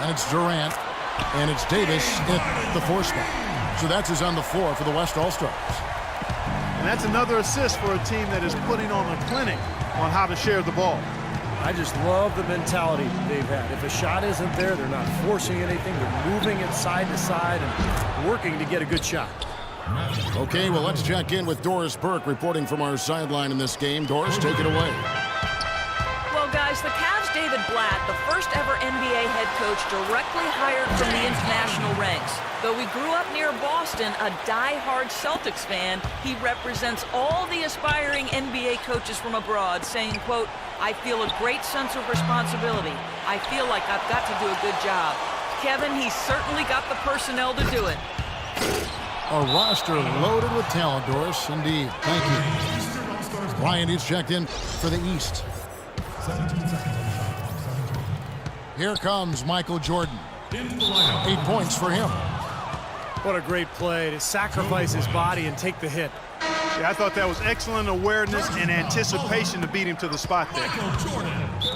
And it's Durant. And it's Davis at the 4 spot. So that's his on the floor for the West All-Stars. And that's another assist for a team that is putting on a clinic on how to share the ball. I just love the mentality they've had. If a shot isn't there, they're not forcing anything. They're moving it side to side and working to get a good shot. Okay, well, let's check in with Doris Burke reporting from our sideline in this game. Doris, take it away. Well, guys, the Cavs' David Blatt, the first ever NBA head coach directly hired from the international ranks. Though we grew up near Boston, a die-hard Celtics fan, he represents all the aspiring NBA coaches from abroad, saying, quote, "I feel a great sense of responsibility. I feel like I've got to do a good job." Kevin, he's certainly got the personnel to do it. A roster loaded with talent, Doris. Indeed. Thank you. Ryan is checked in for the East. Here comes Michael Jordan. 8 points for him. What a great play to sacrifice his body and take the hit. Yeah, I thought that was excellent awareness and anticipation to beat him to the spot there.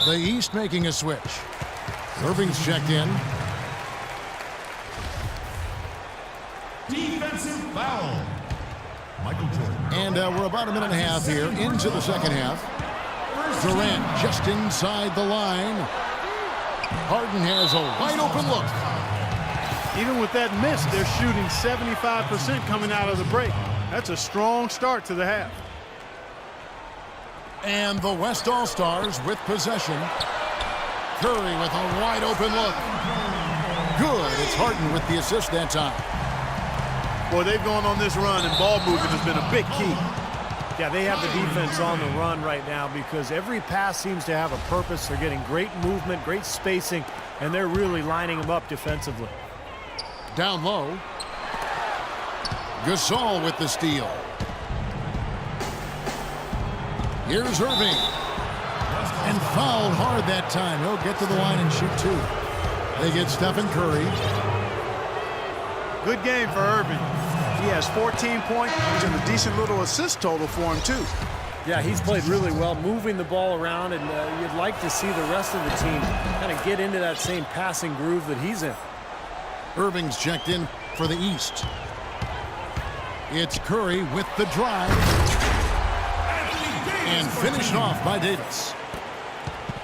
The East making a switch. Irving's checked in. Defensive foul. Michael Jordan. And we're about a minute and a half here into the second half. Durant just inside the line. Harden has a wide open look. Even with that miss, they're shooting 75% coming out of the break. That's a strong start to the half. And the West All-Stars with possession. Curry with a wide open look. Good. It's Harden with the assist that time. Boy, they've gone on this run, and ball movement has been a big key. Yeah, they have the defense on the run right now because every pass seems to have a purpose. They're getting great movement, great spacing, and they're really lining them up defensively. Down low. Gasol with the steal. Here's Irving. And fouled hard that time. He'll get to the line and shoot 2. They get Stephen Curry. Good game for Irving. He has 14 points and a decent little assist total for him, too. Yeah, he's played really well, moving the ball around, and you'd like to see the rest of the team kind of get into that same passing groove that he's in. Irving's checked in for the East. It's Curry with the drive. And finished off by Davis.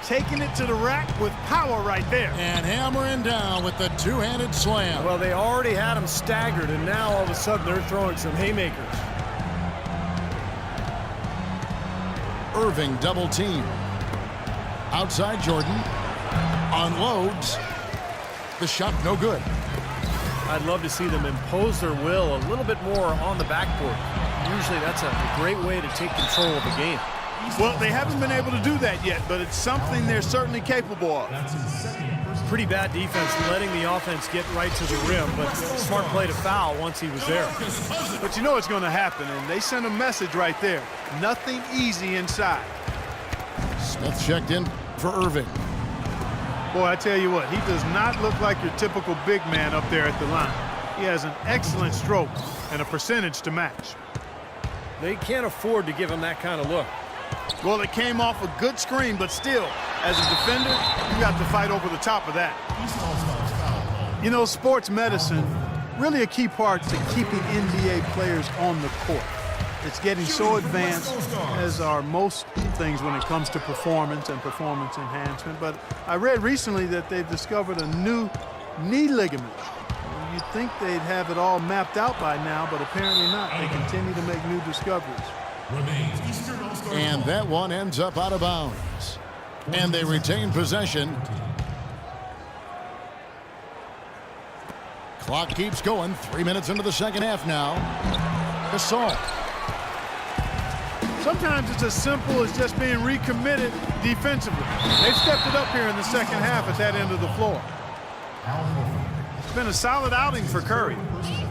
Taking it to the rack with power right there. And hammering down with the two-handed slam. Well, they already had him staggered, and now all of a sudden they're throwing some haymakers. Irving double team. Outside Jordan. Unloads. The shot no good. I'd love to see them impose their will a little bit more on the backboard. Usually that's a great way to take control of the game. Well, they haven't been able to do that yet, but it's something they're certainly capable of. Pretty bad defense letting the offense get right to the rim, but smart play to foul once he was there. But you know it's going to happen, and they sent a message right there. Nothing easy inside. Smith checked in for Irving. Boy, I tell you what, he does not look like your typical big man up there at the line. He has an excellent stroke and a percentage to match. They can't afford to give him that kind of look. Well, it came off a good screen, but still, as a defender, you got to fight over the top of that. You know, sports medicine, really a key part to keeping NBA players on the court. It's getting so advanced, as are most things when it comes to performance and performance enhancement. But I read recently that they've discovered a new knee ligament. You'd think they'd have it all mapped out by now, but apparently not. They continue to make new discoveries. And that one ends up out of bounds. And they retain possession. Clock keeps going. 3 minutes into the second half now. Gasol. Sometimes it's as simple as just being recommitted defensively. They've stepped it up here in the second half at that end of the floor. It's been a solid outing for Curry.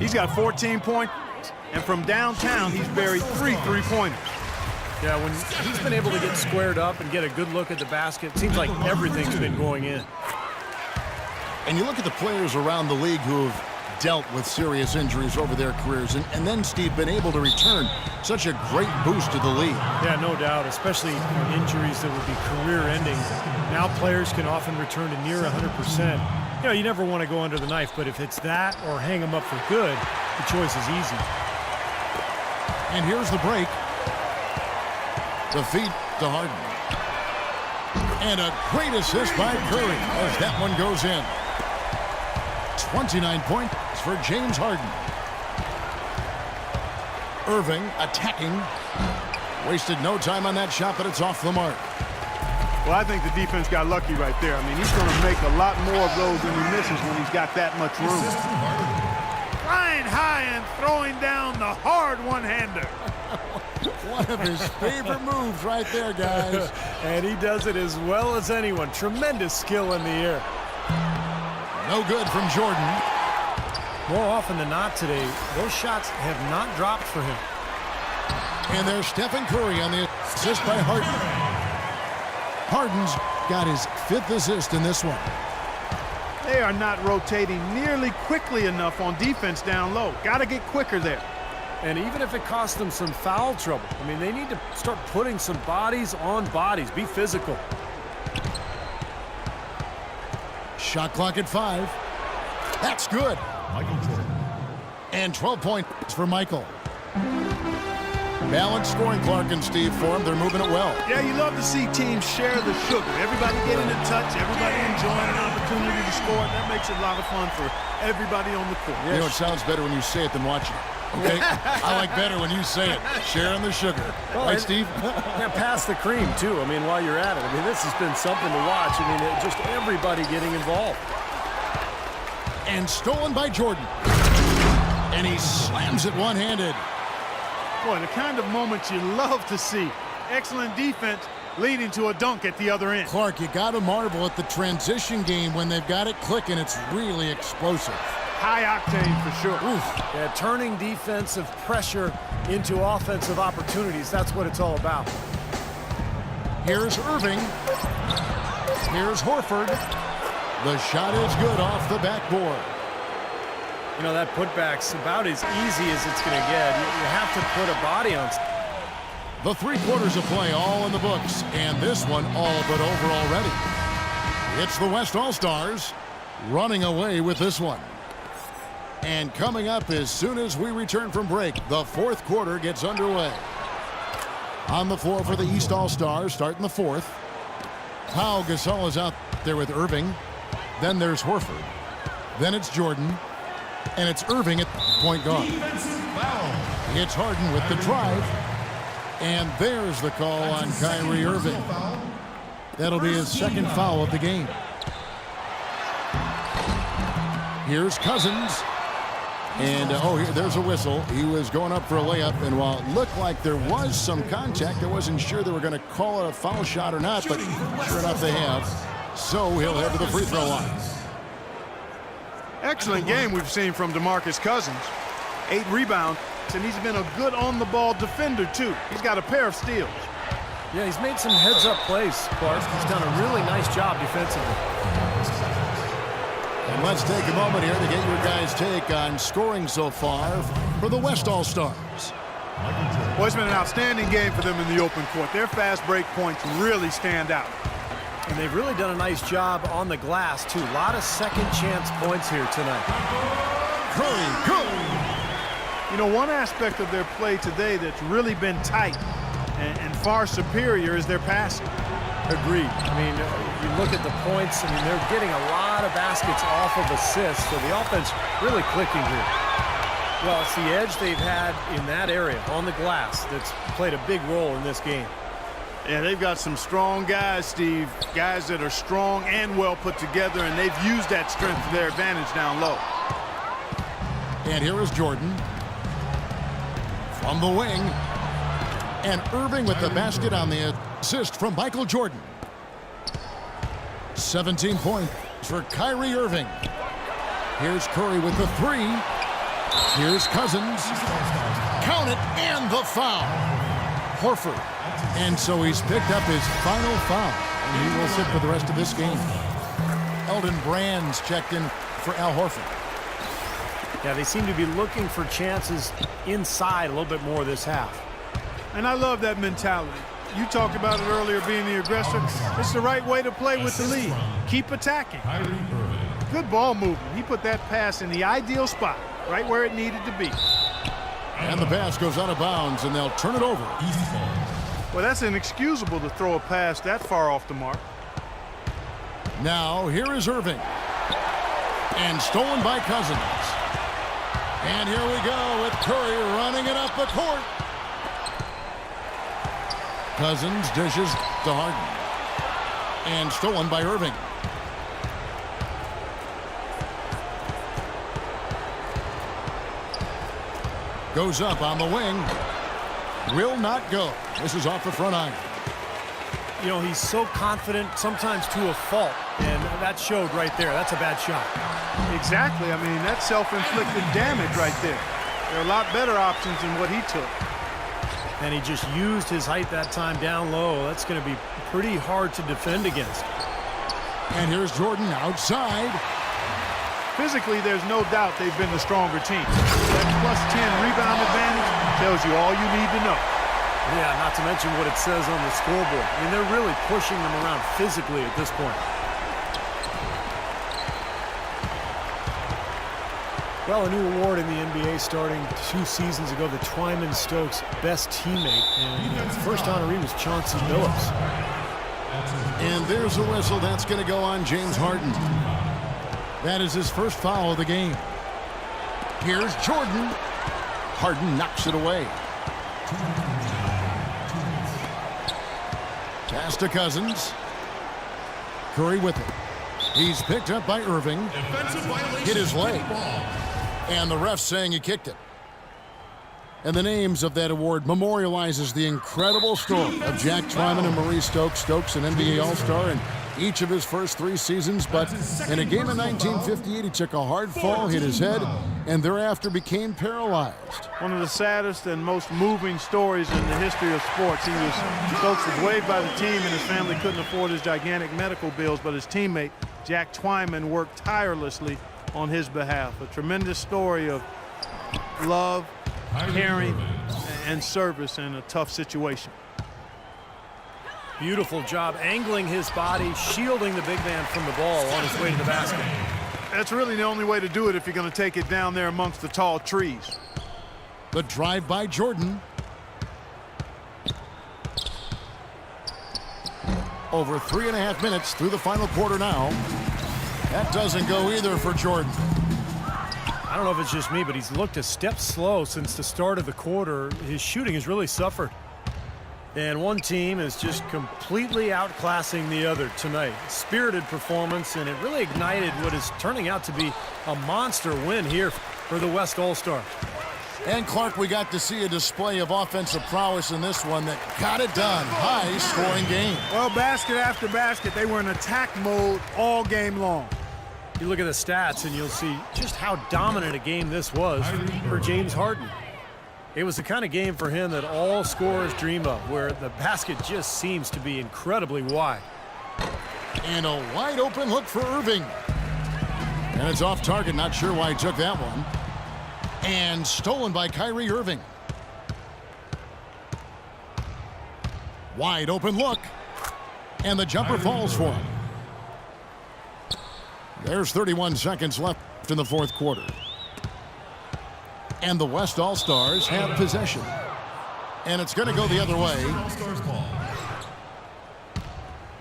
He's got 14 points, and from downtown, he's buried 3 three-pointers. Yeah, when he's been able to get squared up and get a good look at the basket, it seems like everything's been going in. And you look at the players around the league who have dealt with serious injuries over their careers, and then, Steve, been able to return. Such a great boost to the league. Yeah, no doubt, especially injuries that would be career-ending. Now players can often return to near 100%. You know, you never want to go under the knife, but if it's that or hang him up for good, the choice is easy. And here's the break. The feed to Harden. And a great assist by Curry as that one goes in. 29 points for James Harden. Irving attacking. Wasted no time on that shot, but it's off the mark. Well, I think the defense got lucky right there. I mean, he's going to make a lot more of those than he misses when he's got that much room. Flying high and throwing down the hard one-hander. One of his favorite moves right there, guys. And he does it as well as anyone. Tremendous skill in the air. No good from Jordan. More often than not today, those shots have not dropped for him. And there's Stephen Curry on the assist by Harden. Harden's got his 5th assist in this one. They are not rotating nearly quickly enough on defense down low. Got to get quicker there. And even if it costs them some foul trouble, I mean, they need to start putting some bodies on bodies. Be physical. Shot clock at 5. That's good. Michael Jordan. And 12 points for Michael. Balanced scoring, Clark and Steve, for him. They're moving it well. Yeah, you love to see teams share the sugar. Everybody getting in touch, everybody enjoying an opportunity to score. That makes it a lot of fun for everybody on the court. You know, it sounds better when you say it than watching it. Okay? I like better when you say it. Sharing the sugar. Well, right, Steve? Yeah, pass the cream, too. I mean, while you're at it. I mean, this has been something to watch. I mean, just everybody getting involved. And stolen by Jordan. And he slams it one-handed. Boy, the kind of moments you love to see. Excellent defense leading to a dunk at the other end. Clark, you got to marvel at the transition game when they've got it clicking. It's really explosive. High octane for sure. Oof. Yeah, turning defensive pressure into offensive opportunities. That's what it's all about. Here's Irving. Here's Horford. The shot is good off the backboard. You know, that putback's about as easy as it's going to get. You have to put a body on. The 3 quarters of play all in the books, and this one all but over already. It's the West All-Stars running away with this one. And coming up as soon as we return from break, the 4th quarter gets underway. On the floor for the East All-Stars, starting the 4th. Pau Gasol is out there with Irving. Then there's Horford. Then it's Jordan. And it's Irving at point guard. It's Harden with the drive. And there's the call on Kyrie Irving. That'll be his 2nd foul of the game. Here's Cousins. And, there's a whistle. He was going up for a layup, and while it looked like there was some contact, I wasn't sure they were going to call it a foul shot or not, but sure enough they have. So he'll head to the free throw line. Excellent game we've seen from DeMarcus Cousins. 8 rebounds, and he's been a good on-the-ball defender, too. He's got a pair of steals. Yeah, he's made some heads-up plays, Clark. He's done a really nice job defensively. And let's take a moment here to get your guys' take on scoring so far for the West All-Stars. Well, it's been an outstanding game for them in the open court. Their fast break points really stand out. And they've really done a nice job on the glass, too. A lot of second-chance points here tonight. Curry. You know, one aspect of their play today that's really been tight and far superior is their passing. Agreed. I mean, you look at the points, I mean, they're getting a lot of baskets off of assists, so the offense really clicking here. Well, it's the edge they've had in that area on the glass that's played a big role in this game. Yeah, they've got some strong guys, Steve. Guys that are strong and well put together, and they've used that strength to their advantage down low. And here is Jordan from the wing. And Irving with the basket on the assist from Michael Jordan. 17 points for Kyrie Irving. Here's Curry with the 3. Here's Cousins. Count it, and the foul. Horford. And so he's picked up his final foul, and he will sit for the rest of this game. Elton Brand's checked in for Al Horford. Yeah, they seem to be looking for chances inside a little bit more this half. And I love that mentality. You talked about it earlier, being the aggressor. It's the right way to play with the lead. Keep attacking. Kyrie Irving. Good ball movement. He put that pass in the ideal spot, right where it needed to be. And the pass goes out of bounds, and they'll turn it over. Well, that's inexcusable to throw a pass that far off the mark. Now, here is Irving. And stolen by Cousins. And here we go with Curry running it up the court. Cousins dishes to Harden. And stolen by Irving. Goes up on the wing. Will not go. This is off the front iron. You know, he's so confident, sometimes to a fault, and that showed right there. That's a bad shot. Exactly. I mean, that's self-inflicted damage right there. There are a lot better options than what he took. And he just used his height that time down low. That's going to be pretty hard to defend against. And here's Jordan outside. Physically, there's no doubt they've been the stronger team. That +10 rebound advantage tells you all you need to know. Yeah, not to mention what it says on the scoreboard. I mean, they're really pushing them around physically at this point. Well, a new award in the NBA starting 2 seasons ago, the Twyman Stokes Best Teammate. And the first honoree was Chauncey Billups. And there's a whistle. That's going to go on James Harden. That is his first foul of the game. Here's Jordan. Harden knocks it away. Pass to Cousins. Curry with it. He's picked up by Irving. Hit his leg. And the ref saying he kicked it. And the names of that award memorializes the incredible story of Jack Twyman and Maurice Stokes. Stokes, an NBA All-Star in each of his first 3 seasons. But in a game in 1958, he took a hard fall, hit his head, and thereafter became paralyzed. One of the saddest and most moving stories in the history of sports. Stokes was waived by the team, and his family couldn't afford his gigantic medical bills, but his teammate, Jack Twyman, worked tirelessly on his behalf. A tremendous story of love, caring, and service in a tough situation. Beautiful job angling his body, shielding the big man from the ball on his way to the basket. That's really the only way to do it if you're going to take it down there amongst the tall trees. The drive by Jordan. Over 3.5 minutes through the final quarter now. That doesn't go either for Jordan. I don't know if it's just me, but he's looked a step slow since the start of the quarter. His shooting has really suffered. And one team is just completely outclassing the other tonight. Spirited performance, and it really ignited what is turning out to be a monster win here for the West All-Stars. And Clark, we got to see a display of offensive prowess in this one that got it done. High-scoring game. Well, basket after basket, they were in attack mode all game long. You look at the stats, and you'll see just how dominant a game this was for James Harden. It was the kind of game for him that all scorers dream of, where the basket just seems to be incredibly wide. And a wide-open look for Irving. And it's off target. Not sure why he took that one. And stolen by Kyrie Irving. Wide open look. And the jumper falls for him. There's 31 seconds left in the fourth quarter. And the West All-Stars have possession. And it's going to go the other way. All-Stars ball.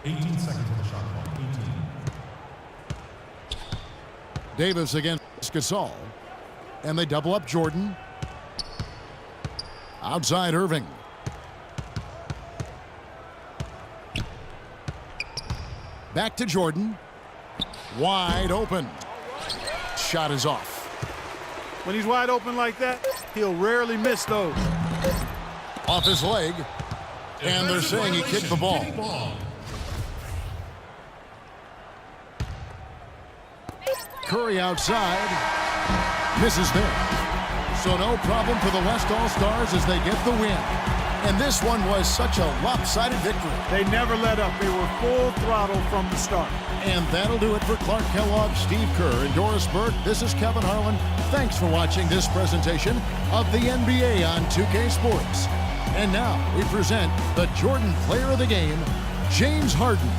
18 seconds on the shot clock. 18. Davis against Gasol. And they double up Jordan. Outside Irving. Back to Jordan. Wide open. Shot is off. When he's wide open like that, he'll rarely miss those. Off his leg. And they're saying he kicked the ball. Curry outside. Misses there. So no problem for the West All-Stars as they get the win. And this one was such a lopsided victory. They never let up. They were full throttle from the start. And that'll do it for Clark Kellogg, Steve Kerr, and Doris Burke. This is Kevin Harlan. Thanks for watching this presentation of the NBA on 2K Sports. And now we present the Jordan Player of the Game, James Harden.